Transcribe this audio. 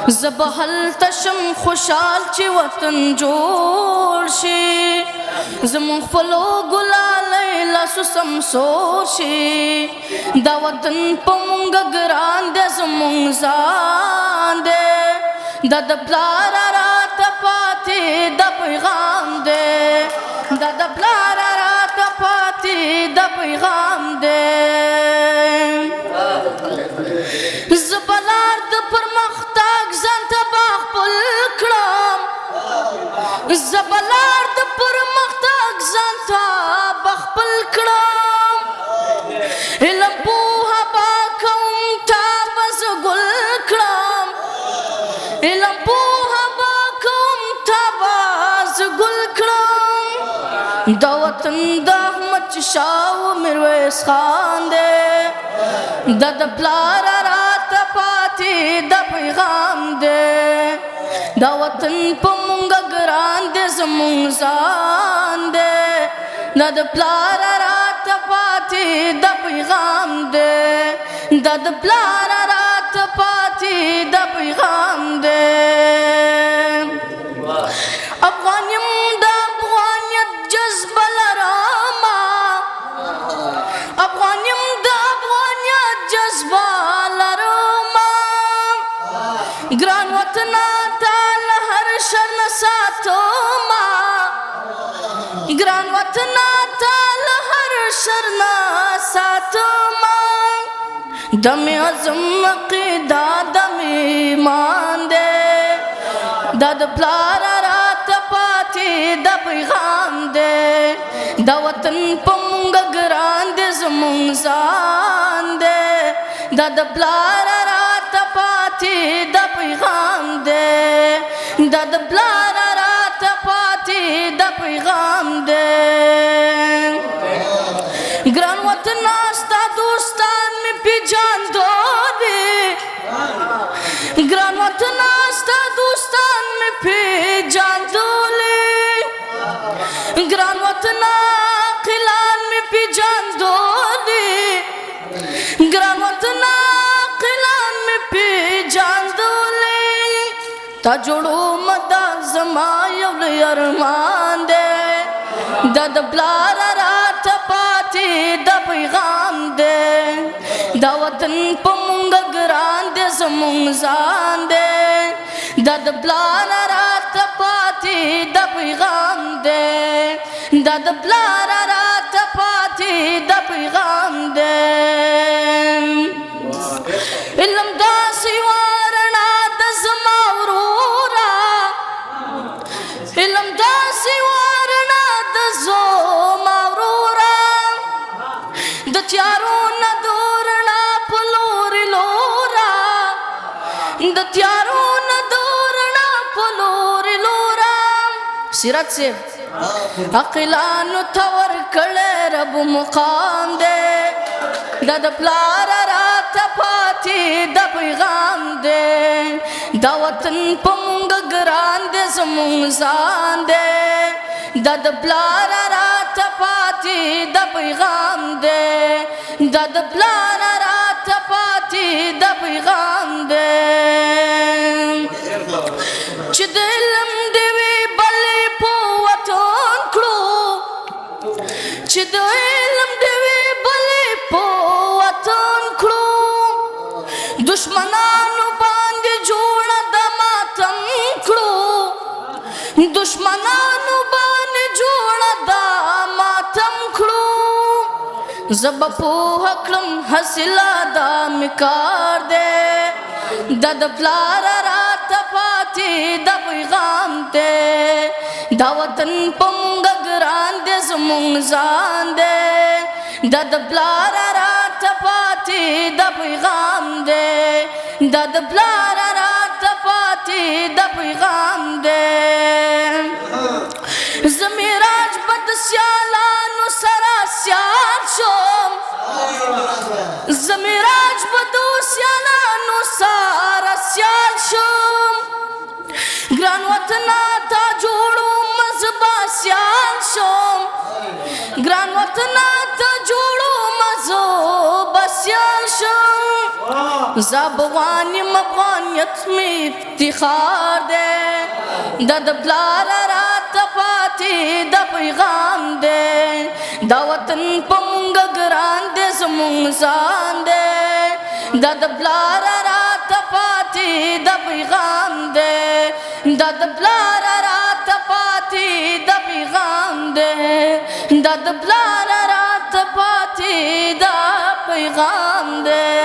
زبهل تشم خوشحال چې وطن جوړ شي زمون خپلو ګلالۍ لاسو سمسور شي دا وطن په مونږ ګران دی زمونږ ځان دی دا د پلار راته پاتې د پیغام دی دا د پلار راته پاتې د پیغام دی زبلار د پرمختګ ځان ته خپل کړم زبلار د پرمختګ ځان ته خپل کړم علم پوهه به کوم تا به زه ګل کړم علم پوهه به کوم تا به زه ګل کړم دا وطن د احمد شاه و میرویس خان دی دا د پلار راته پاتې د پیغام دی دا وطن په مونږ ګران دی زمونږ ځان دی دا د پلار راته پاتې د پیغام دی دا د پلار راته پاتې د پیغام دی افغان یم د افغانیت جذبه لرمه افغان یم د افغانیت جذبه لرمه ګران وطنه تا له هر شر نه ساتمه ګران وطنه تا له هر شر نه ساتمه د مې عزم عقیده د مې ایمان دی دا د پلار راته پاتې د پیغام دی دا وطن په مونږ ګران دی زمونږ ځان دی دا د پلار راته پاتې د پیغام دی دا د پلار راته پاتې د پیغام دی ګران وطن ستا دوستان مې پیژاندو دي ګران وطن ستا دوستان مې پیژاندولي ګران وطن عاقلان مې پیژاندولي ګران وطن عاقلان مې پیژاندولي تا جوړو مدا زما یو لوی ارمان دی دا د پلار راته پاتې د پیغام دی دا وطن په مونږ ګران دی زمونږ ځان دی دا د پلار راته پاتې د پیغام دی دا د پلار راته پاتې د پیغام دی علم داسې وارنا د زما وروره علم داسې وارنا د زما وروره د تیارو نه دورنا په لورې لوره د تیارو نه دورنا په لورې لوره سیرت صاحب عقلانو ته ورکړی رب مقام دی دا د پلار راته پاتې د پیغام دی دا وطن په مونږ ګران دی زمونږ ځان دی دا د پلار راته پاتې د پیغام دی دا د پلار راته پاتې د پیغام دی چې د علم دی وي بلې په وطن کړو چې د علم دی وي بلې په وطن کړو دشمنانو باندې جوړه د ماتم کړو دشمنانو باندې جوړه د ماتم کړو زب پوهه کړم حاصله دا مې کار دی دا د پلار راته پاتې د پیغام دی دا وطن په مونږ ګران دی زمونږ ځان دی دا د پلار راته پاتې د پیغام دی دا د پلار راته پاتې د پیغام دی زه معراج به د سیالانو سره سیال شم زه معراج به د سیالانو سره سیال شم ګران وطنه تا جوړو مزبا سیال شم ګران وطنه تا جوړو مزبا سیال شم زبوانی مبغانیت می افتخار دے دد بلارا رات پاتی دا پیغام دے دا وطن پا مونگ گران دے زمونگ زان دے دد بلارا رات پاتی دا پیغام دے دد بلارا رات پاتی دا پیغام دے دد بلارا رات پاتی دا پیغام دے